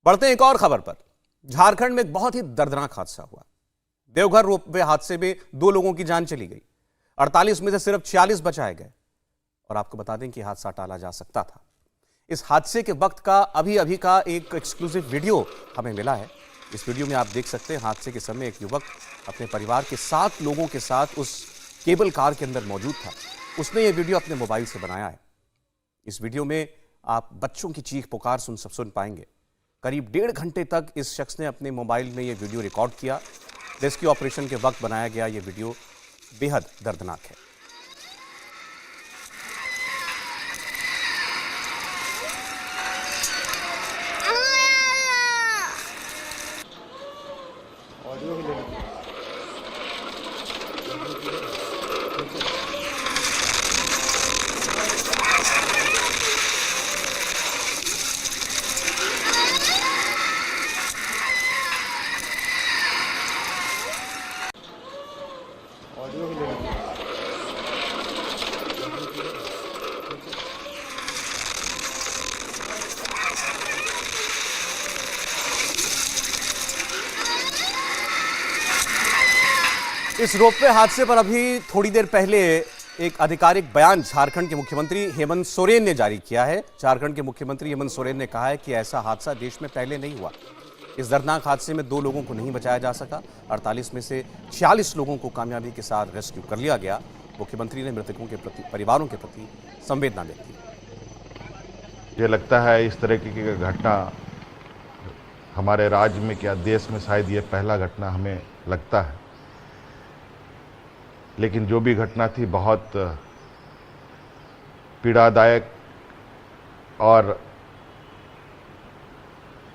बढ़ते हैं एक और खबर पर। झारखंड में एक बहुत ही दर्दनाक हादसा हुआ। देवघर रोपवे हादसे में 2 लोगों की जान चली गई। 48 में से सिर्फ 46 बचाए गए। और आपको बता दें कि हादसा टाला जा सकता था। इस हादसे के वक्त का अभी का एक एक्सक्लूसिव वीडियो हमें मिला है। इस वीडियो में आप देख सकते हैं हादसे के समय एक युवक अपने परिवार के 7 लोगों के साथ उस केबल कार के अंदर मौजूद था। उसने ये वीडियो अपने मोबाइल से बनाया है। इस वीडियो में आप बच्चों की चीख पुकार सुन पाएंगे। करीब 1.5 घंटे तक इस शख्स ने अपने मोबाइल में ये वीडियो रिकॉर्ड किया। रेस्क्यू ऑपरेशन के वक्त बनाया गया ये वीडियो बेहद दर्दनाक है। इस रोपवे हादसे पर अभी थोड़ी देर पहले एक आधिकारिक बयान झारखंड के मुख्यमंत्री हेमंत सोरेन ने जारी किया है। झारखंड के मुख्यमंत्री हेमंत सोरेन ने कहा है कि ऐसा हादसा देश में पहले नहीं हुआ। इस दर्दनाक हादसे में 2 लोगों को नहीं बचाया जा सका। 48 में से 46 लोगों को कामयाबी के साथ रेस्क्यू कर लिया गया। मुख्यमंत्री ने मृतकों के प्रति, परिवारों के प्रति संवेदना व्यक्त की। ये लगता है इस तरह की घटना हमारे राज्य में, क्या देश में शायद ये पहला घटना हमें लगता है। लेकिन जो भी घटना थी बहुत पीड़ादायक और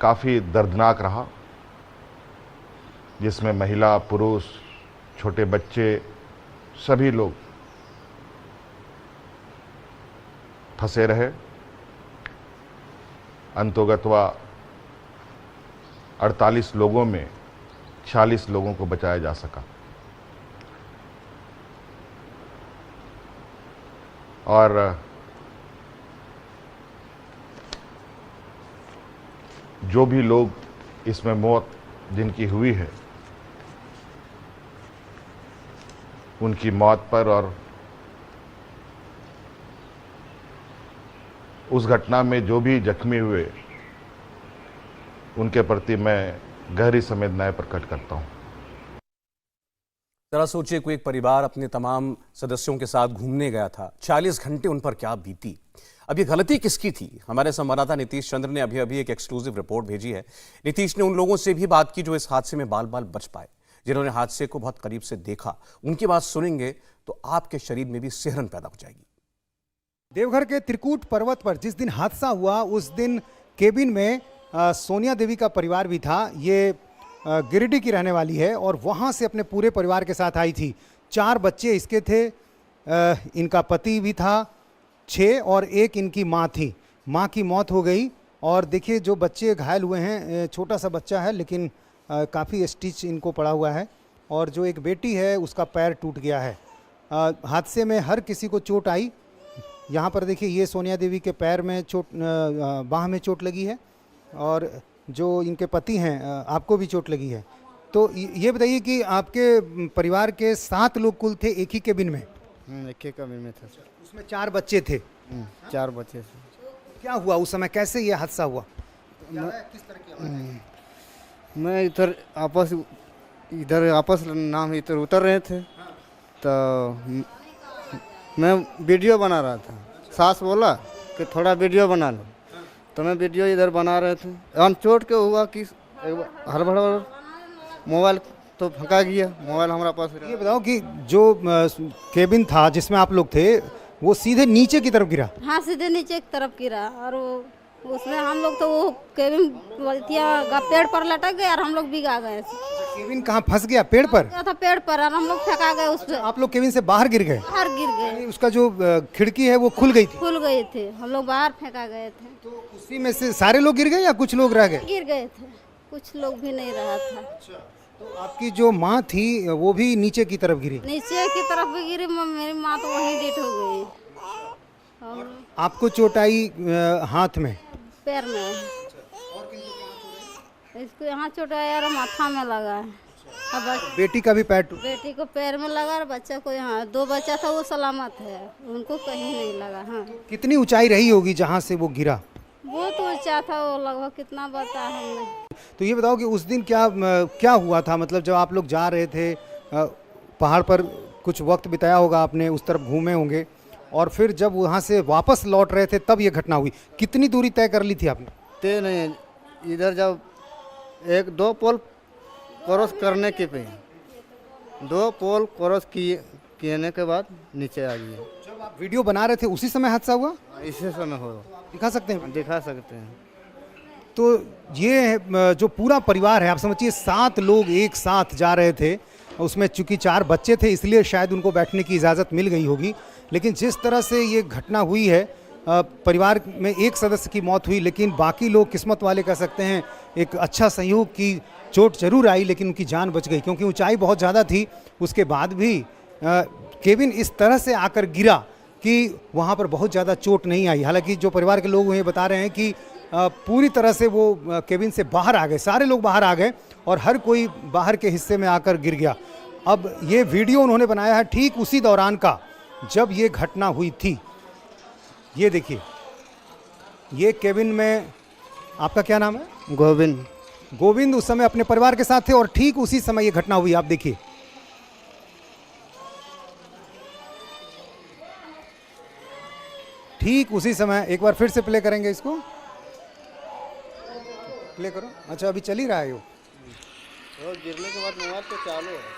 काफ़ी दर्दनाक रहा, जिसमें महिला, पुरुष, छोटे बच्चे, सभी लोग फंसे रहे। अंतोगत्वा 48 लोगों में 46 लोगों को बचाया जा सका। और जो भी लोग इसमें मौत जिनकी हुई है, उनकी मौत पर और उस घटना में जो भी जख्मी हुए, उनके प्रति मैं गहरी संवेदनाएं प्रकट करता हूं। जरा सोचिए, कोई एक परिवार अपने तमाम सदस्यों के साथ घूमने गया था। 40 घंटे उन पर क्या बीती। अब ये गलती किसकी थी? हमारे संवाददाता नीतीश चंद्र ने अभी एक एक्सक्लूसिव रिपोर्ट भेजी है। नीतीश ने उन लोगों से भी बात की जो इस हादसे में बाल बाल बच पाए, जिन्होंने हादसे को बहुत करीब से देखा। उनकी बात सुनेंगे तो आपके शरीर में भी सिहरन पैदा हो जाएगी। देवघर के त्रिकूट पर्वत पर जिस दिन हादसा हुआ, उस दिन केबिन में सोनिया देवी का परिवार भी था। ये गिरिडीह की रहने वाली है और वहाँ से अपने पूरे परिवार के साथ आई थी। 4 बच्चे इसके थे, इनका पति भी था, 6 और 1 इनकी माँ थी। माँ की मौत हो गई। और देखिए जो बच्चे घायल हुए हैं, छोटा सा बच्चा है लेकिन काफ़ी स्टिच इनको पड़ा हुआ है। और जो एक बेटी है उसका पैर टूट गया है। हादसे में हर किसी को चोट आई। यहाँ पर देखिए, ये सोनिया देवी के पैर में चोट, बाह में चोट लगी है। और जो इनके पति हैं, आपको भी चोट लगी है। तो ये बताइए कि आपके परिवार के 7 लोग कुल थे एक ही केबिन में? एक ही केबिन में थे। उसमें 4 बच्चे थे। 4 बच्चे थे। क्या हुआ उस समय, कैसे ये हादसा हुआ? किस तरह की? मैं इधर आपस नाम इधर उतर रहे थे। तो मैं वीडियो बना रहा था। सास बोला कि थोड़ा वीडियो बना लो, तो मैं वीडियो इधर बना रहे थे। हम चोट के हुआ कि हड़बड़ मोबाइल तो फंका गया। मोबाइल हमारा पास। ये बताओ कि जो केबिन था जिसमें आप लोग थे, वो सीधे नीचे की तरफ गिरा? हाँ, सीधे नीचे की तरफ गिरा। और उसमें हम लोग तो वो केबिन पेड़ पर लटक गए और हम लोग भीगा गए। केबिन कहाँ फंस गया? पेड़ पर था, पेड़ पर, और हम लोग फेंका गए उस पे। आप लोग केबिन से बाहर गिर गए? बाहर गिर गए। उसका जो खिड़की है वो खुल गई थी? खुल गए थे, हम लोग बाहर फेंका गए थे। तो उसी में से सारे लोग गिर गए या कुछ लोग रह गए? गिर गए थे, कुछ लोग भी नहीं रहा था। तो आपकी जो माँ थी वो भी नीचे की तरफ गिरी? नीचे की तरफ भी गिरी। मेरी माँ तो वहीं डेट हो गई। आपको चोट आई हाथ में? पैर में। इसको यहाँ चोट आया और माथा में लगा है। अब बेटी का भी पैर बेटी को पैर में लगा और बच्चा को यहाँ, 2 बच्चा था वो सलामत है, उनको कहीं नहीं लगा। हाँ, कितनी ऊंचाई रही होगी जहाँ से वो गिरा? बहुत ऊंचा था वो, लगभग कितना बता हमने। तो ये बताओ कि उस दिन क्या हुआ था, मतलब जब आप लोग जा रहे थे पहाड़ पर, कुछ वक्त बिताया होगा आपने, उस तरफ घूमे होंगे, और फिर जब वहाँ से वापस लौट रहे थे तब ये घटना हुई। कितनी दूरी तय कर ली थी आपने? ते नहीं, इधर जब 1-2 पोल क्रॉस करने के पे 2 पोल क्रॉस किए के बाद नीचे आ गए। जब आप वीडियो बना रहे थे उसी समय हादसा हुआ? इसी समय हो, दिखा सकते हैं? दिखा सकते हैं। तो ये जो पूरा परिवार है, आप समझिए 7 लोग एक साथ जा रहे थे, उसमें चूंकि 4 बच्चे थे इसलिए शायद उनको बैठने की इजाज़त मिल गई होगी, लेकिन जिस तरह से ये घटना हुई है, परिवार में एक सदस्य की मौत हुई, लेकिन बाकी लोग किस्मत वाले कह सकते हैं। एक अच्छा सहयोग की चोट जरूर आई लेकिन उनकी जान बच गई, क्योंकि ऊंचाई बहुत ज़्यादा थी। उसके बाद भी केविन इस तरह से आकर गिरा कि वहाँ पर बहुत ज़्यादा चोट नहीं आई। हालांकि जो परिवार के लोग ये बता रहे हैं कि पूरी तरह से वो केबिन से बाहर आ गए, सारे लोग बाहर आ गए और हर कोई बाहर के हिस्से में आकर गिर गया। अब ये वीडियो उन्होंने बनाया है ठीक उसी दौरान का जब ये घटना हुई थी। ये देखिए, ये केबिन में, आपका क्या नाम है? गोविंद। गोविंद उस समय अपने परिवार के साथ थे और ठीक उसी समय ये घटना हुई। आप देखिए, ठीक उसी समय। एक बार फिर से प्ले करेंगे, इसको प्ले करो। अच्छा, अभी चल ही रहा है वो। गिरने के बाद मोबाइल तो चालू है।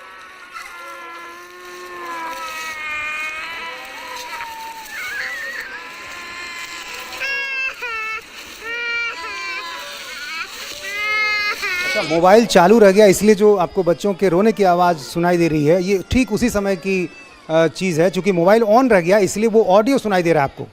अच्छा, मोबाइल चालू रह गया इसलिए जो आपको बच्चों के रोने की आवाज़ सुनाई दे रही है, ये ठीक उसी समय की चीज़ है। चूंकि मोबाइल ऑन रह गया इसलिए वो ऑडियो सुनाई दे रहा है आपको।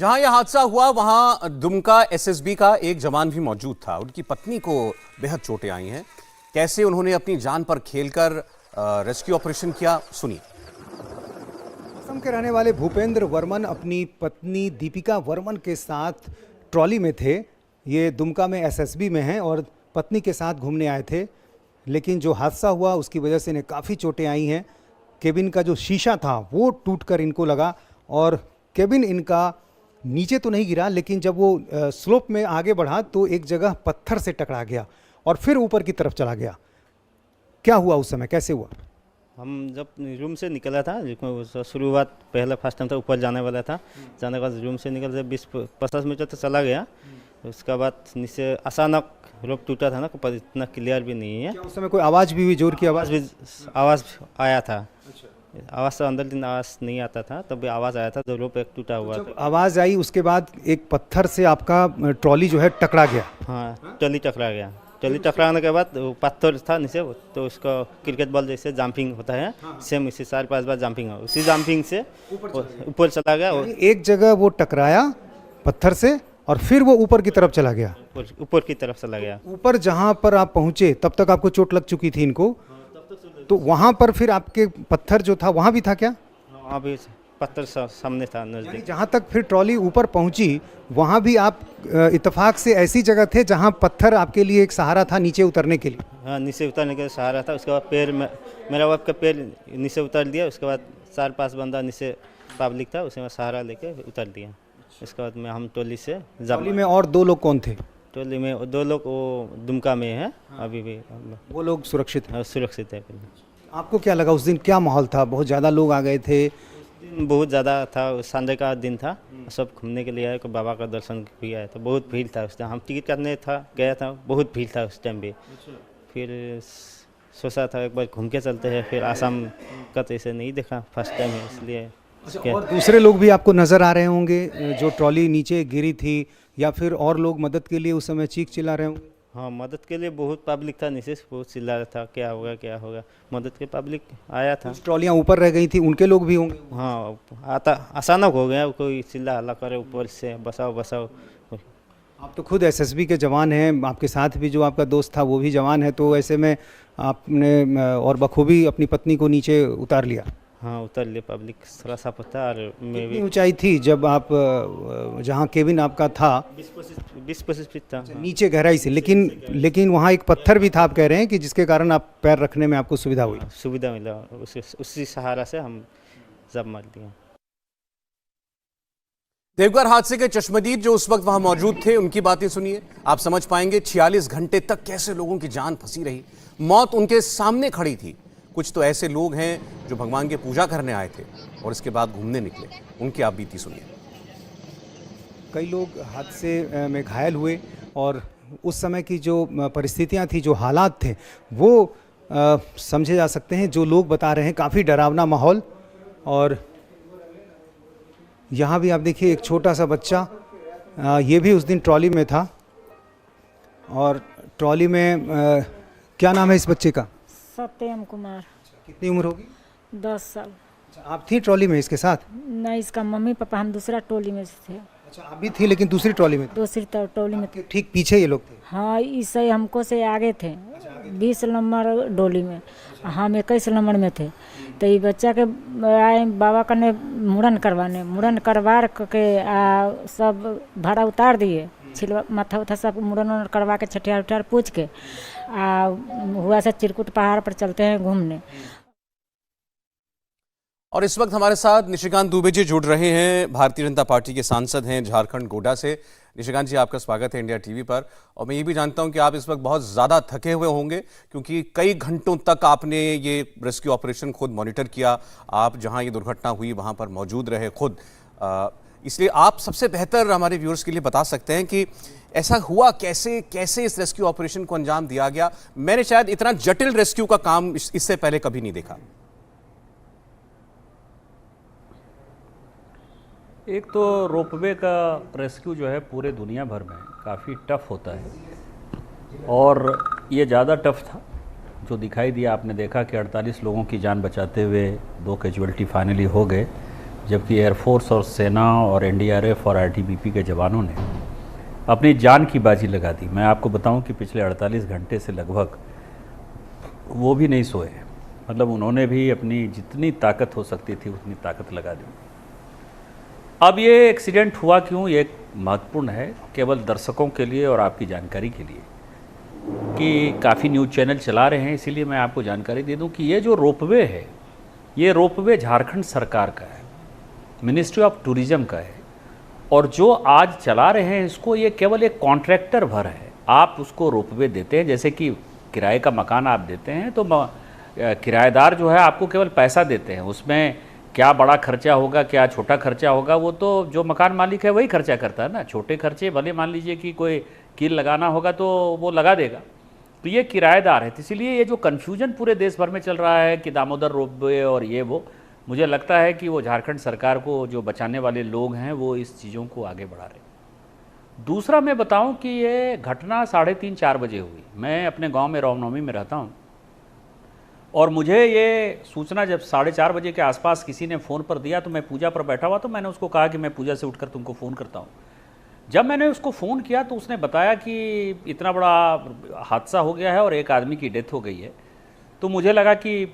जहां यह हादसा हुआ वहां दुमका एसएसबी का एक जवान भी मौजूद था। उनकी पत्नी को बेहद चोटें आई हैं। कैसे उन्होंने अपनी जान पर खेलकर रेस्क्यू ऑपरेशन किया, सुनिए। असम के रहने वाले भूपेंद्र वर्मन अपनी पत्नी दीपिका वर्मन के साथ ट्रॉली में थे। ये दुमका में एसएसबी में हैं और पत्नी के साथ घूमने आए थे, लेकिन जो हादसा हुआ उसकी वजह से इन्हें काफ़ी चोटें आई हैं। केबिन का जो शीशा था वो टूटकर इनको लगा और केबिन इनका नीचे तो नहीं गिरा, लेकिन जब वो स्लोप में आगे बढ़ा तो एक जगह पत्थर से टकरा गया और फिर ऊपर की तरफ चला गया। क्या हुआ उस समय, कैसे हुआ? हम जब रूम से निकला था, शुरुआत पहला फर्स्ट टाइम था, ऊपर जाने वाला था। जाने के बाद रूम से निकल से 20-50 मीटर तो चला गया। उसके बाद नीचे अचानक रोप टूटा था ना, पर इतना क्लियर भी नहीं है। क्या उस समय कोई आवाज़ भी हुई, जोर की आवाज़? आवाज़ आया था। आवाज़ से अंदर दिन आवाज़ नहीं आता था, तब भी आवाज़ आया था जब रोप एक टूटा हुआ था। आवाज़ आई, उसके बाद एक पत्थर से आपका ट्रॉली जो है टकरा गया। हाँ, ट्रॉली टकरा गया। ट्रॉली टकराने के बाद पत्थर था नीचे, तो उसका क्रिकेट बॉल जैसे जंपिंग होता है, सेम इसी 4-5 बार जंपिंग हो, उसी जंपिंग से ऊपर चला गया। और एक जगह वो टकराया पत्थर से और फिर वो ऊपर की तरफ चला गया। ऊपर की तरफ चला गया। ऊपर जहाँ पर आप पहुँचे तब तक आपको चोट लग चुकी थी इनको, तो वहाँ पर फिर आपके पत्थर जो था वहाँ भी था क्या? वहाँ भी पत्थर सामने था नज़दीक। जहाँ तक फिर ट्रॉली ऊपर पहुँची वहाँ भी आप इत्तेफाक से ऐसी जगह थे जहाँ पत्थर आपके लिए एक सहारा था नीचे उतरने के लिए? हाँ, नीचे उतरने के सहारा था। उसके बाद पैर में मेरा बाप का पैर नीचे उतार दिया। उसके बाद 4-5 बंदा नीचे पब्लिक था, उसमें सहारा लेके उतार दिया। उसके बाद में हम टोली से ट्रॉली में और 2 लोग कौन थे? टोली में 2 लोग वो दुमका में है। अभी भी वो लोग सुरक्षित हैं? सुरक्षित है। आपको क्या लगा उस दिन, क्या माहौल था? बहुत ज़्यादा लोग आ गए थे? बहुत ज़्यादा था। संडे का दिन था, सब घूमने के लिए आए, बाबा का दर्शन भी आया था। बहुत भीड़ था उस टाइम। हम टिकट करने गया था, बहुत भीड़ था उस टाइम भी। फिर सोचा था एक बार घूम के चलते हैं। फिर आसाम का तो ऐसे नहीं देखा, फर्स्ट टाइम है इसलिए। और दूसरे लोग भी आपको नज़र आ रहे होंगे जो ट्रॉली नीचे गिरी थी, या फिर और लोग मदद के लिए उस समय चीख चिल्ला रहे होंगे? हाँ, मदद के लिए बहुत पब्लिक था, नीचे से बहुत चिल्ला रहा था क्या होगा। मदद के पब्लिक आया था। कुछ ट्रॉलियाँ ऊपर रह गई थी, उनके लोग भी होंगे। हाँ, आता अचानक हो गया, कोई चिल्ला हल्ला करे ऊपर से बसाओ। आप तो खुद एसएसबी के जवान हैं, आपके साथ भी जो आपका दोस्त था वो भी जवान है, तो ऐसे में आपने और बखूबी अपनी पत्नी को नीचे उतार लिया। हाँ, उतर लिए, पब्लिक थोड़ा सा पता। और मैं कितनी भी ऊंचाई थी जब आप जहाँ केबिन आपका था? 20-25 फीट था। नीचे गहराई से, लेकिन वहाँ एक पत्थर भी था, आप कह रहे हैं कि जिसके कारण आप पैर रखने में आपको सुविधा हुई। सुविधा मिला, उसी सहारा से हम जब मार दिए। देवघर हादसे के चश्मदीद जो उस वक्त वहां मौजूद थे, उनकी बातें सुनिए, आप समझ पाएंगे 46 घंटे तक कैसे लोगों की जान फंसी रही, मौत उनके सामने खड़ी थी। कुछ तो ऐसे लोग हैं जो भगवान की पूजा करने आए थे और इसके बाद घूमने निकले, उनकी आप बीती सुनिए। कई लोग हादसे में घायल हुए और उस समय की जो परिस्थितियां थी, जो हालात थे, वो समझे जा सकते हैं। जो लोग बता रहे हैं, काफ़ी डरावना माहौल। और यहाँ भी आप देखिए, एक छोटा सा बच्चा, ये भी उस दिन ट्रॉली में था। और ट्रॉली में क्या नाम है इस बच्चे का? सत्यम कुमार। कितनी उम्र होगी? 10 साल। आप थी ट्रॉली में इसके साथ? नहीं, इसका मम्मी पापा, हम दूसरा टोली में थे। अच्छा, आप भी थी, लेकिन दूसरी ट्रॉली में? दूसरी टोली में। ठीक पीछे ये लोग थे? हाँ, इससे हमको से आगे थे, 20 नंबर डोली में, हम 21 नंबर में थे। तो ये बच्चा के आए बाबा का ने मुड़न करवा के सब भाड़ा उतार दिए, छिलवा माथा उथा सब मुड़न करवा के छठियार उठार पूछ के हुआ से चिरकुट पहाड़ पर चलते हैं घूमने। और इस वक्त हमारे साथ निशिकांत दुबे जी जुड़ रहे हैं, भारतीय जनता पार्टी के सांसद हैं झारखंड गोड्डा से। निशिकांत जी, आपका स्वागत है इंडिया टीवी पर। और मैं ये भी जानता हूं कि आप इस वक्त बहुत ज़्यादा थके हुए होंगे, क्योंकि कई घंटों तक आपने ये रेस्क्यू ऑपरेशन खुद मॉनिटर किया, आप जहां ये दुर्घटना हुई वहां पर मौजूद रहे खुद। इसलिए आप सबसे बेहतर हमारे व्यूअर्स के लिए बता सकते हैं कि ऐसा हुआ कैसे इस रेस्क्यू ऑपरेशन को अंजाम दिया गया। मैंने शायद इतना जटिल रेस्क्यू का काम इससे पहले कभी नहीं देखा। एक तो रोपवे का रेस्क्यू जो है पूरे दुनिया भर में काफ़ी टफ होता है, और ये ज़्यादा टफ था। जो दिखाई दिया, आपने देखा कि 48 लोगों की जान बचाते हुए 2 कैजुअल्टी फाइनली हो गए, जबकि एयरफोर्स और सेना और एनडीआरएफ और आईटीबीपी के जवानों ने अपनी जान की बाजी लगा दी। मैं आपको बताऊं कि पिछले 48 घंटे से लगभग वो भी नहीं सोए, मतलब उन्होंने भी अपनी जितनी ताकत हो सकती थी उतनी ताकत लगा दी। अब ये एक्सीडेंट हुआ क्यों, ये महत्वपूर्ण है केवल दर्शकों के लिए और आपकी जानकारी के लिए, कि काफ़ी न्यूज़ चैनल चला रहे हैं, इसीलिए मैं आपको जानकारी दे दूं कि ये जो रोपवे है, ये रोपवे झारखंड सरकार का है, मिनिस्ट्री ऑफ टूरिज्म का है। और जो आज चला रहे हैं इसको, ये केवल एक कॉन्ट्रैक्टर भर है। आप उसको रोपवे देते हैं, जैसे कि किराए का मकान आप देते हैं, तो किराएदार जो है आपको केवल पैसा देते हैं। उसमें क्या बड़ा खर्चा होगा, क्या छोटा खर्चा होगा, वो तो जो मकान मालिक है वही खर्चा करता है ना। छोटे खर्चे भले मान लीजिए कि कोई कील लगाना होगा तो वो लगा देगा, तो ये किराएदार है। तो इसीलिए ये जो कन्फ्यूजन पूरे देश भर में चल रहा है कि दामोदर रोपवे और ये वो, मुझे लगता है कि वो झारखंड सरकार को जो बचाने वाले लोग हैं वो इस चीज़ों को आगे बढ़ा रहे हैं। दूसरा मैं बताऊं कि ये घटना 3:30-4 बजे हुई। मैं अपने गांव में रामनवमी में रहता हूं, और मुझे ये सूचना जब 4:30 बजे के आसपास किसी ने फ़ोन पर दिया, तो मैं पूजा पर बैठा हुआ, तो मैंने उसको कहा कि मैं पूजा से उठकर तुमको फ़ोन करता हूँ। जब मैंने उसको फ़ोन किया तो उसने बताया कि इतना बड़ा हादसा हो गया है और एक आदमी की डेथ हो गई है। तो मुझे लगा कि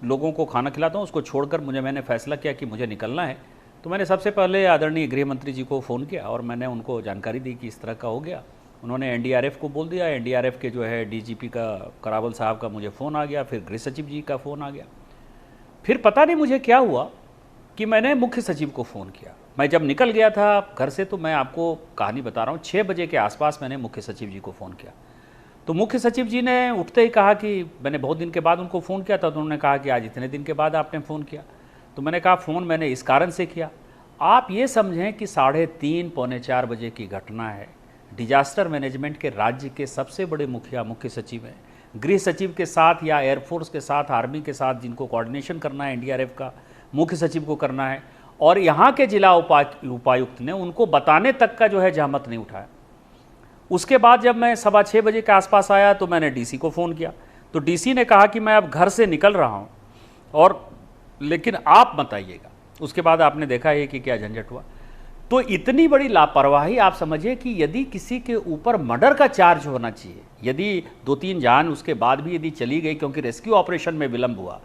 लोगों को खाना खिलाता हूँ, उसको छोड़कर मैंने फैसला किया कि मुझे निकलना है। तो मैंने सबसे पहले आदरणीय गृह मंत्री जी को फ़ोन किया और मैंने उनको जानकारी दी कि इस तरह का हो गया। उन्होंने एनडीआरएफ को बोल दिया, एनडीआरएफ के जो है डीजीपी का करावल साहब का मुझे फ़ोन आ गया, फिर गृह सचिव जी का फ़ोन आ गया। फिर पता नहीं मुझे क्या हुआ कि मैंने मुख्य सचिव को फ़ोन किया। मैं जब निकल गया था घर से, तो मैं आपको कहानी बता रहा हूँ, 6 बजे के आसपास मैंने मुख्य सचिव जी को फ़ोन किया। तो मुख्य सचिव जी ने उठते ही कहा कि मैंने बहुत दिन के बाद उनको फ़ोन किया था, तो उन्होंने कहा कि आज इतने दिन के बाद आपने फ़ोन किया। तो मैंने कहा फ़ोन मैंने इस कारण से किया, आप ये समझें कि 3:30 पौने 4 बजे की घटना है। डिजास्टर मैनेजमेंट के राज्य के सबसे बड़े मुखिया मुख्य सचिव हैं, गृह सचिव के साथ या एयरफोर्स के साथ, आर्मी के साथ जिनको कोऑर्डिनेशन करना है एनडीआरएफ का, मुख्य सचिव को करना है, और यहाँ के जिला उपायुक्त ने उनको बताने तक का जो है जहमत नहीं उठाया। उसके बाद जब मैं 6:15 बजे के आसपास आया तो मैंने डीसी को फ़ोन किया, तो डीसी ने कहा कि मैं अब घर से निकल रहा हूँ और लेकिन आप मत आइएगा। उसके बाद आपने देखा है कि क्या झंझट हुआ। तो इतनी बड़ी लापरवाही आप समझिए कि यदि किसी के ऊपर मर्डर का चार्ज होना चाहिए, यदि 2-3 जान उसके बाद भी यदि चली गई क्योंकि रेस्क्यू ऑपरेशन में विलंब हुआ,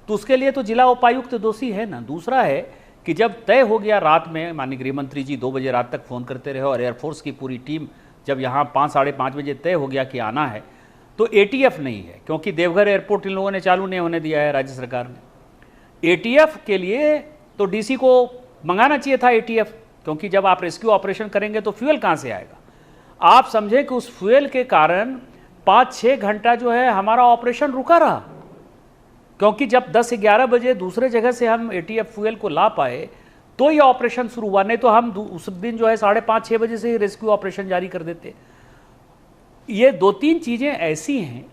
तो उसके लिए तो जिला उपायुक्त दोषी है ना। दूसरा है कि जब तय हो गया रात में, माननीय गृह मंत्री जी 2 बजे रात तक फ़ोन करते रहे और एयरफोर्स की पूरी टीम जब यहाँ 5-5:30 बजे तय हो गया कि आना है, तो ATF नहीं है क्योंकि देवघर एयरपोर्ट इन लोगों ने चालू नहीं होने दिया है राज्य सरकार ने। ATF के लिए तो DC को मंगाना चाहिए था ATF, क्योंकि जब आप रेस्क्यू ऑपरेशन करेंगे तो फ्यूल कहाँ से आएगा। आप समझें कि उस फ्यूल के कारण 5-6 घंटा जो है हमारा ऑपरेशन रुका रहा, क्योंकि जब 10-11 बजे दूसरे जगह से हम ATF फ्यूल को ला पाए तो ये ऑपरेशन शुरू हुआ, नहीं तो हम उस दिन जो है 5:30-6 बजे से ही रेस्क्यू ऑपरेशन जारी कर देते। ये 2-3 चीज़ें ऐसी हैं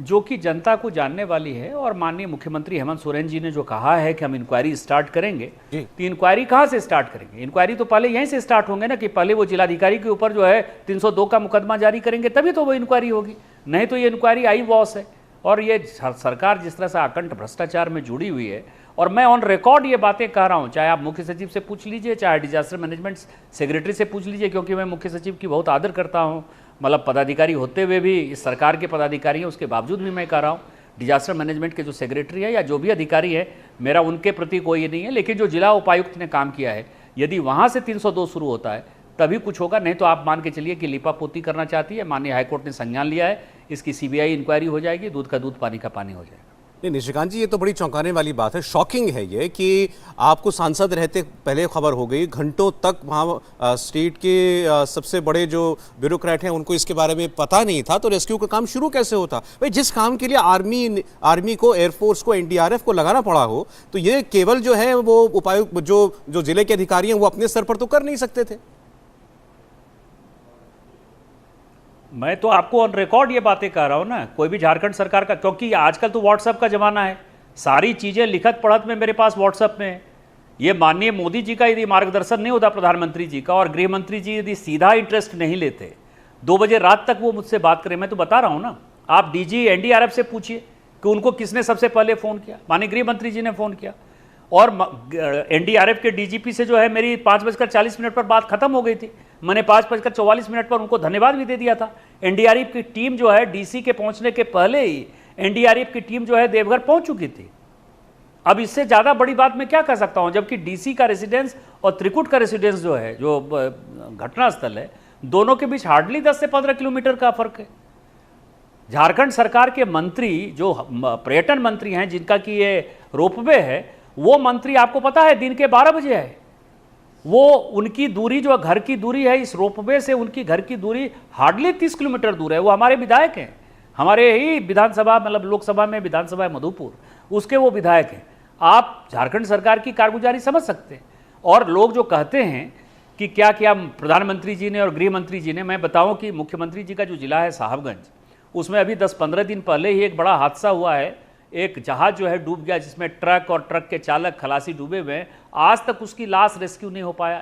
जो कि जनता को जानने वाली है। और माननीय मुख्यमंत्री हेमंत सोरेन जी ने जो कहा है कि हम इंक्वायरी स्टार्ट करेंगे, तो इंक्वायरी कहाँ से स्टार्ट करेंगे? इंक्वायरी तो पहले यहीं से स्टार्ट होंगे ना, कि पहले वो जिलाधिकारी के ऊपर जो है 302 का मुकदमा जारी करेंगे, तभी तो वो इंक्वायरी होगी। नहीं तो ये इंक्वायरी आई वॉस है। और ये सरकार जिस तरह से आकंठ भ्रष्टाचार में जुड़ी हुई है, और मैं ऑन रिकॉर्ड ये बातें कह रहा हूँ, चाहे आप मुख्य सचिव से पूछ लीजिए, चाहे डिजास्टर मैनेजमेंट सेक्रेटरी से पूछ लीजिए, क्योंकि मैं मुख्य सचिव की बहुत आदर करता हूँ, मतलब पदाधिकारी होते हुए भी इस सरकार के पदाधिकारी हैं, उसके बावजूद भी मैं कह रहा हूँ डिजास्टर मैनेजमेंट के जो सेक्रेटरी है या जो भी अधिकारी है, मेरा उनके प्रति कोई ये नहीं है। लेकिन जो जिला उपायुक्त ने काम किया है, यदि वहाँ से 302 शुरू होता है तभी कुछ होगा, नहीं तो आप मान के चलिए कि लिपापोती करना चाहती है। माननीय हाईकोर्ट ने संज्ञान लिया है, इसकी CBI इंक्वायरी हो जाएगी, दूध का दूध पानी का पानी हो जाएगा। नहीं निशिकांत जी, ये तो बड़ी चौंकाने वाली बात है, शॉकिंग है ये कि आपको सांसद रहते पहले खबर हो गई, घंटों तक वहाँ स्टेट के सबसे बड़े जो ब्यूरोक्रेट हैं उनको इसके बारे में पता नहीं था, तो रेस्क्यू का काम शुरू कैसे होता? भाई जिस काम के लिए आर्मी को, एयरफोर्स को, NDRF को लगाना पड़ा हो, तो ये केवल जो है वो उपायुक्त जो जिले के अधिकारी हैं वो अपने स्तर पर तो कर नहीं सकते थे। मैं तो आपको ऑन रिकॉर्ड ये बातें कह रहा हूँ ना, कोई भी झारखंड सरकार का, क्योंकि आजकल तो व्हाट्सएप का ज़माना है, सारी चीज़ें लिखत पढ़त में मेरे पास व्हाट्सएप में है। ये माननीय मोदी जी का यदि मार्गदर्शन नहीं होता, प्रधानमंत्री जी का, और गृह मंत्री जी यदि सीधा इंटरेस्ट नहीं लेते, 2 बजे रात तक वो मुझसे बात करें, मैं तो बता रहा हूँ ना, आप DG NDRF से पूछिए कि उनको किसने सबसे पहले फ़ोन किया, माननीय गृह मंत्री जी ने फ़ोन किया। और NDRF के DGP से जो है मेरी 5:40 पर बात खत्म हो गई थी, मैंने 5:44 पर उनको धन्यवाद भी दे दिया था। NDRF की टीम जो है DC के पहुंचने के पहले ही NDRF की टीम जो है देवघर पहुंच चुकी थी। अब इससे ज़्यादा बड़ी बात मैं क्या कह सकता हूं, जबकि DC का रेसिडेंस और त्रिकुट का रेसिडेंस जो है, जो घटनास्थल है, दोनों के बीच हार्डली 10 से 15 किलोमीटर का फर्क है। झारखंड सरकार के मंत्री जो पर्यटन मंत्री हैं, जिनका कि ये रोपवे है, वो मंत्री आपको पता है दिन के 12 बजे है। वो उनकी दूरी जो घर की दूरी है इस रोपवे से, उनकी घर की दूरी हार्डली 30 किलोमीटर दूर है। वो हमारे विधायक हैं, हमारे ही विधानसभा, मतलब लोकसभा में विधानसभा है मधुपुर, उसके वो विधायक हैं। आप झारखंड सरकार की कारगुजारी समझ सकते हैं। और लोग जो कहते हैं कि क्या क्या प्रधानमंत्री जी ने और गृह मंत्री जी ने, मैं बताऊं कि मुख्यमंत्री जी का जो जिला है साहबगंज, उसमें अभी 10-15 दिन पहले ही एक बड़ा हादसा हुआ है। एक जहाज जो है डूब गया, जिसमें ट्रक और ट्रक के चालक खलासी डूबे हुए हैं। आज तक उसकी लाश रेस्क्यू नहीं हो पाया।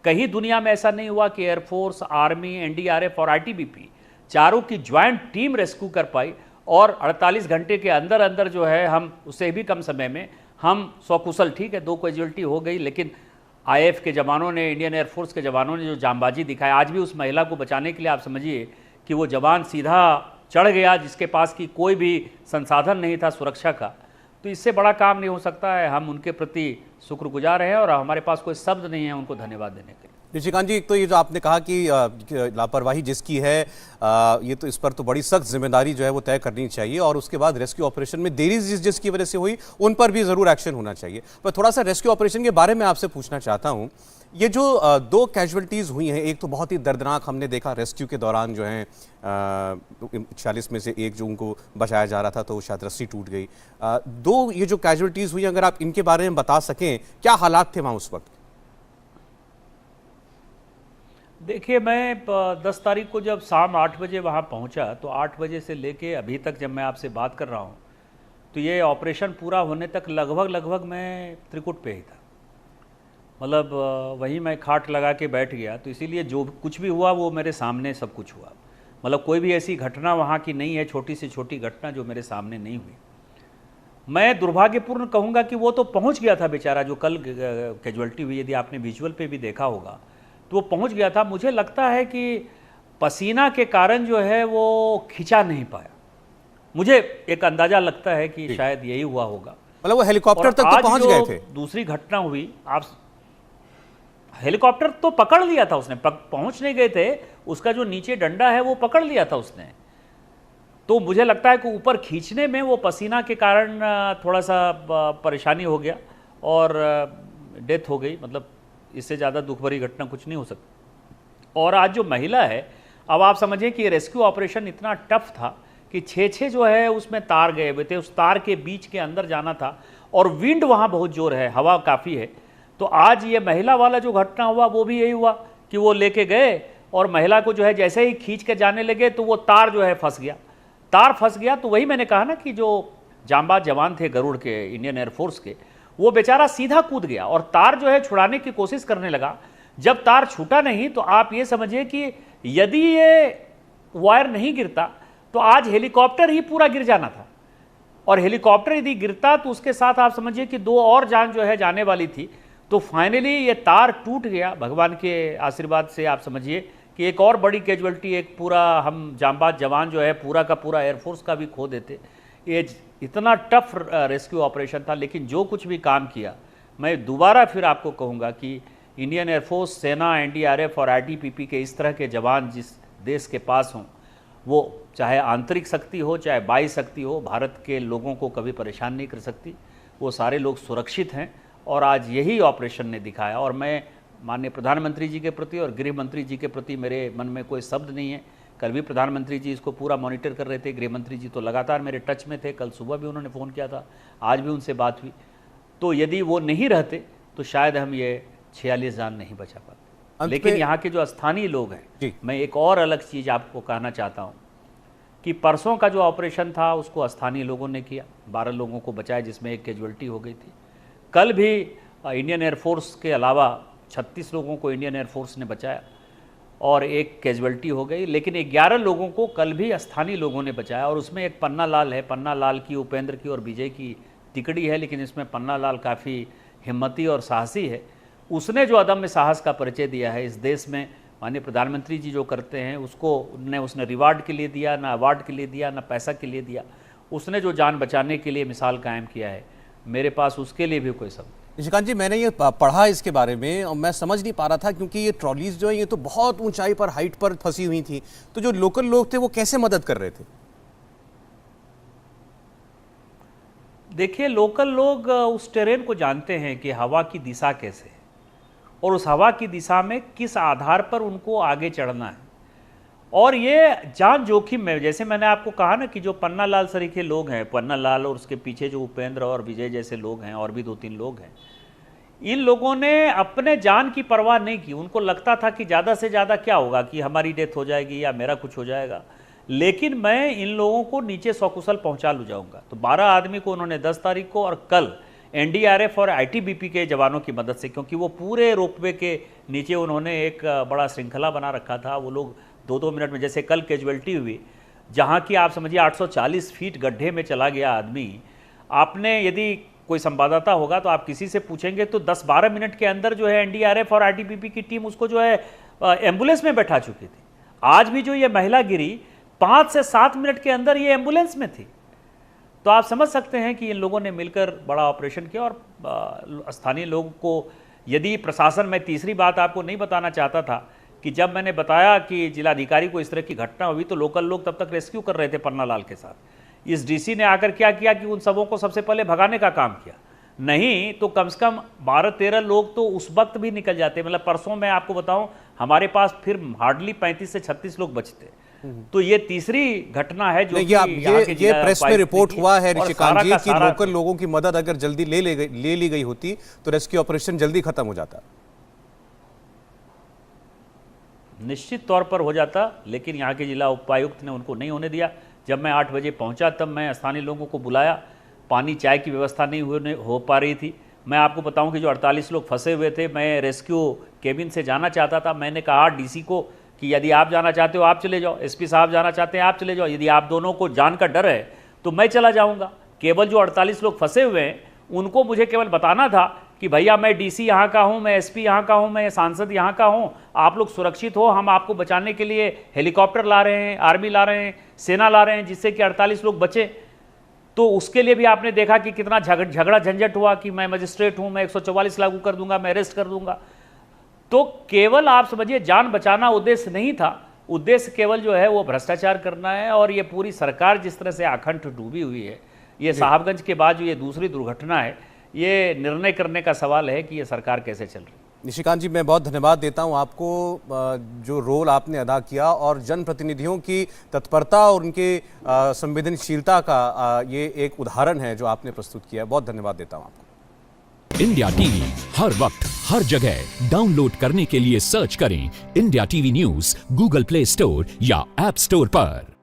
कहीं दुनिया में ऐसा नहीं हुआ कि एयरफोर्स, आर्मी, NDRF और ITBP चारों की ज्वाइंट टीम रेस्क्यू कर पाई, और 48 घंटे के अंदर अंदर जो है हम उससे भी कम समय में हम सकुशल, ठीक है 2 कैजुअल्टी हो गई, लेकिन IAF के जवानों ने, इंडियन एयरफोर्स के जवानों ने जो जांबाजी दिखाई, आज भी उस महिला को बचाने के लिए आप समझिए कि वो जवान सीधा चढ़ गया, जिसके पास की कोई भी संसाधन नहीं था सुरक्षा का। तो इससे बड़ा काम नहीं हो सकता है। हम उनके प्रति शुक्रगुजार हैं और हमारे पास कोई शब्द नहीं है उनको धन्यवाद देने के लिए। निशिकांत जी, एक तो ये जो आपने कहा कि लापरवाही जिसकी है, ये तो इस पर तो बड़ी सख्त जिम्मेदारी जो है वो तय करनी चाहिए, और उसके बाद रेस्क्यू ऑपरेशन में देरी जिसकी वजह से हुई उन पर भी ज़रूर एक्शन होना चाहिए। पर थोड़ा सा रेस्क्यू ऑपरेशन के बारे में आपसे पूछना चाहता हूँ। ये जो 2 कैजुअल्टीज़ हुई हैं, एक तो बहुत ही दर्दनाक हमने देखा रेस्क्यू के दौरान जो है 46 में से एक जो उनको बचाया जा रहा था तो शायद रस्सी टूट गई। 2 ये जो कैजुअल्टीज़ हुई, अगर आप इनके बारे में बता सकें, क्या हालात थे वहाँ उस वक्त? देखिए, मैं 10 तारीख को जब शाम 8 बजे वहाँ पहुँचा, तो 8 बजे से लेके अभी तक जब मैं आपसे बात कर रहा हूँ, तो ये ऑपरेशन पूरा होने तक लगभग मैं त्रिकुट पे ही था। मतलब वहीं मैं खाट लगा के बैठ गया, तो इसीलिए जो कुछ भी हुआ वो मेरे सामने सब कुछ हुआ। मतलब कोई भी ऐसी घटना वहाँ की नहीं है, छोटी से छोटी घटना जो मेरे सामने नहीं हुई। मैं दुर्भाग्यपूर्ण कहूँगा कि वो तो पहुँच गया था बेचारा, जो कल कैजुअल्टी हुई, यदि आपने विजुअल पे भी देखा होगा तो वो पहुँच गया था। मुझे लगता है कि पसीना के कारण जो है वो खिंचा नहीं पाया। मुझे एक अंदाज़ा लगता है कि शायद यही हुआ होगा। मतलब वो हेलीकॉप्टर तक तो पहुंच गए थे। दूसरी घटना हुई, आप हेलीकॉप्टर तो पकड़ लिया था उसने, पहुंच नहीं गए थे, उसका जो नीचे डंडा है वो पकड़ लिया था उसने। तो मुझे लगता है कि ऊपर खींचने में वो पसीना के कारण थोड़ा सा परेशानी हो गया और डेथ हो गई। मतलब इससे ज़्यादा दुख भरी घटना कुछ नहीं हो सकती। और आज जो महिला है, अब आप समझें कि रेस्क्यू ऑपरेशन इतना टफ था कि 6 जो है उसमें तार गए हुए थे, उस तार के बीच के अंदर जाना था और विंड वहाँ बहुत जोर है, हवा काफ़ी है। तो आज ये महिला वाला जो घटना हुआ वो भी यही हुआ कि वो लेके गए और महिला को जो है जैसे ही खींच के जाने लगे तो वो तार जो है फंस गया। तार फंस गया तो वही मैंने कहा ना कि जो जांबाज जवान थे गरुड़ के, इंडियन एयरफोर्स के, वो बेचारा सीधा कूद गया और तार जो है छुड़ाने की कोशिश करने लगा। जब तार छूटा नहीं तो आप ये समझिए कि यदि ये वायर नहीं गिरता तो आज हेलीकॉप्टर ही पूरा गिर जाना था, और हेलीकॉप्टर यदि गिरता तो उसके साथ आप समझिए कि 2 और जान जो है जाने वाली थी। तो फाइनली ये तार टूट गया भगवान के आशीर्वाद से। आप समझिए कि एक और बड़ी कैजुअल्टी, एक पूरा हम जांबाज जवान जो है पूरा का पूरा एयरफोर्स का भी खो देते। ये इतना टफ रेस्क्यू ऑपरेशन था, लेकिन जो कुछ भी काम किया, मैं दोबारा फिर आपको कहूँगा कि इंडियन एयरफोर्स, सेना, एनडीआरएफ और आईटीबीपी के इस तरह के जवान जिस देश के पास हों, वो चाहे आंतरिक शक्ति हो चाहे बाह्य शक्ति हो, भारत के लोगों को कभी परेशान नहीं कर सकती। वो सारे लोग सुरक्षित हैं और आज यही ऑपरेशन ने दिखाया। और मैं माननीय प्रधानमंत्री जी के प्रति और गृह मंत्री जी के प्रति मेरे मन में कोई शब्द नहीं है। कल भी प्रधानमंत्री जी इसको पूरा मॉनिटर कर रहे थे, गृह मंत्री जी तो लगातार मेरे टच में थे, कल सुबह भी उन्होंने फ़ोन किया था, आज भी उनसे बात हुई। तो यदि वो नहीं रहते तो शायद हम ये 46 जान नहीं बचा पाते। लेकिन यहाँ के जो स्थानीय लोग हैं, मैं एक और अलग चीज़ आपको कहना चाहता हूँ कि परसों का जो ऑपरेशन था उसको स्थानीय लोगों ने किया, 12 लोगों को बचाया जिसमें एक कैजुअल्टी हो गई थी। कल भी इंडियन एयरफोर्स के अलावा 36 लोगों को इंडियन एयरफोर्स ने बचाया और एक कैजुअल्टी हो गई, लेकिन 11 लोगों को कल भी स्थानीय लोगों ने बचाया। और उसमें एक पन्ना लाल है, पन्ना लाल की, उपेंद्र की और विजय की तिकड़ी है, लेकिन इसमें पन्ना लाल काफ़ी हिम्मती और साहसी है। उसने जो अदम्य साहस का परिचय दिया है इस देश में, माननीय प्रधानमंत्री जी जो करते हैं उसको उसने रिवार्ड के लिए दिया, ना अवार्ड के लिए दिया, ना पैसा के लिए दिया। उसने जो जान बचाने के लिए मिसाल कायम किया है, मेरे पास उसके लिए भी कोई शब्द। निशिकांत जी, मैंने ये पढ़ा इसके बारे में और मैं समझ नहीं पा रहा था, क्योंकि ये ट्रॉलीज जो है ये तो बहुत ऊंचाई पर, हाइट पर फंसी हुई थी, तो जो लोकल लोग थे वो कैसे मदद कर रहे थे? देखिए, लोकल लोग उस टेरेन को जानते हैं कि हवा की दिशा कैसे है और उस हवा की दिशा में किस आधार पर उनको आगे चढ़ना है। और ये जान जोखिम में, जैसे मैंने आपको कहा ना कि जो पन्ना लाल सरीखे लोग हैं, पन्ना लाल और उसके पीछे जो उपेंद्र और विजय जैसे लोग हैं और भी 2-3 लोग हैं, इन लोगों ने अपने जान की परवाह नहीं की। उनको लगता था कि ज़्यादा से ज़्यादा क्या होगा, कि हमारी डेथ हो जाएगी या मेरा कुछ हो जाएगा, लेकिन मैं इन लोगों को नीचे सकुशल पहुंचा लू जाऊंगा। तो 12 आदमी को उन्होंने 10 तारीख को और कल एनडीआरएफ और आईटीबीपी के जवानों की मदद से, क्योंकि वो पूरे रोपवे के नीचे उन्होंने एक बड़ा श्रृंखला बना रखा था, वो लोग 2-2 मिनट में, जैसे कल कैजुअल्टी हुई जहाँ की आप समझिए 840 फीट गड्ढे में चला गया आदमी। आपने यदि कोई संवाददाता होगा तो आप किसी से पूछेंगे तो 10-12 मिनट के अंदर जो है एनडीआरएफ और आईटीबीपी की टीम उसको जो है एम्बुलेंस में बैठा चुकी थी। आज भी जो ये महिला गिरी 5 से 7 मिनट के अंदर ये एम्बुलेंस में थी। तो आप समझ सकते हैं कि इन लोगों ने मिलकर बड़ा ऑपरेशन किया। और स्थानीय लोगों को, यदि प्रशासन, मैं तीसरी बात आपको नहीं बताना चाहता था कि जब मैंने बताया कि जिलाधिकारी को इस तरह की घटना हुई तो लोकल लोग तब तक रेस्क्यू कर रहे थे पन्ना लाल के साथ। इस डीसी ने आकर क्या किया कि उन सबों को सबसे पहले भगाने का काम किया, नहीं तो कम से कम 12-13 लोग तो उस वक्त भी निकल जाते। मतलब परसों मैं आपको बताऊं, हमारे पास फिर हार्डली 35 से 36 लोग बचते। तो ये तीसरी घटना है जो ये प्रेस में रिपोर्ट हुआ है निशिकांत जी कि लोकल लोगों की मदद अगर जल्दी ले ली गई होती तो रेस्क्यू ऑपरेशन जल्दी खत्म हो जाता। निश्चित तौर पर हो जाता, लेकिन यहाँ के जिला उपायुक्त ने उनको नहीं होने दिया। जब मैं 8 बजे पहुँचा तब मैं स्थानीय लोगों को बुलाया, पानी चाय की व्यवस्था नहीं हो पा रही थी, मैं आपको बताऊं कि जो 48 लोग फंसे हुए थे, मैं रेस्क्यू केबिन से जाना चाहता था। मैंने कहा डीसी को कि यदि आप जाना चाहते हो आप चले जाओ, एसपी साहब जाना चाहते हैं आप चले जाओ, यदि आप दोनों को जान का डर है तो मैं चला जाऊंगा। केवल जो 48 लोग फंसे हुए हैं उनको मुझे केवल बताना था कि भैया मैं डीसी यहाँ का हूँ, मैं एसपी यहाँ का हूँ, मैं सांसद यहाँ का हूँ, आप लोग सुरक्षित हो, हम आपको बचाने के लिए हेलीकॉप्टर ला रहे हैं, आर्मी ला रहे हैं, सेना ला रहे हैं, जिससे कि 48 लोग बचे। तो उसके लिए भी आपने देखा कि कितना झगड़ा झंझट हुआ कि मैं मजिस्ट्रेट हूँ, मैं 144 लागू कर दूंगा, मैं अरेस्ट कर दूंगा। तो केवल आप समझिए जान बचाना उद्देश्य नहीं था, उद्देश्य केवल जो है वो भ्रष्टाचार करना है। और ये पूरी सरकार जिस तरह से आखंड डूबी हुई है, ये साहबगंज के बाद जो ये दूसरी दुर्घटना है, ये निर्णय करने का सवाल है कि ये सरकार कैसे चल रही है। निशिकांत जी, मैं बहुत धन्यवाद देता हूं आपको, जो रोल आपने अदा किया और जनप्रतिनिधियों की तत्परता और उनके संवेदनशीलता का ये एक उदाहरण है जो आपने प्रस्तुत किया। बहुत धन्यवाद देता हूं आपको। इंडिया टीवी हर वक्त हर जगह डाउनलोड करने के लिए सर्च करें India TV news Google play store या ऐप स्टोर पर।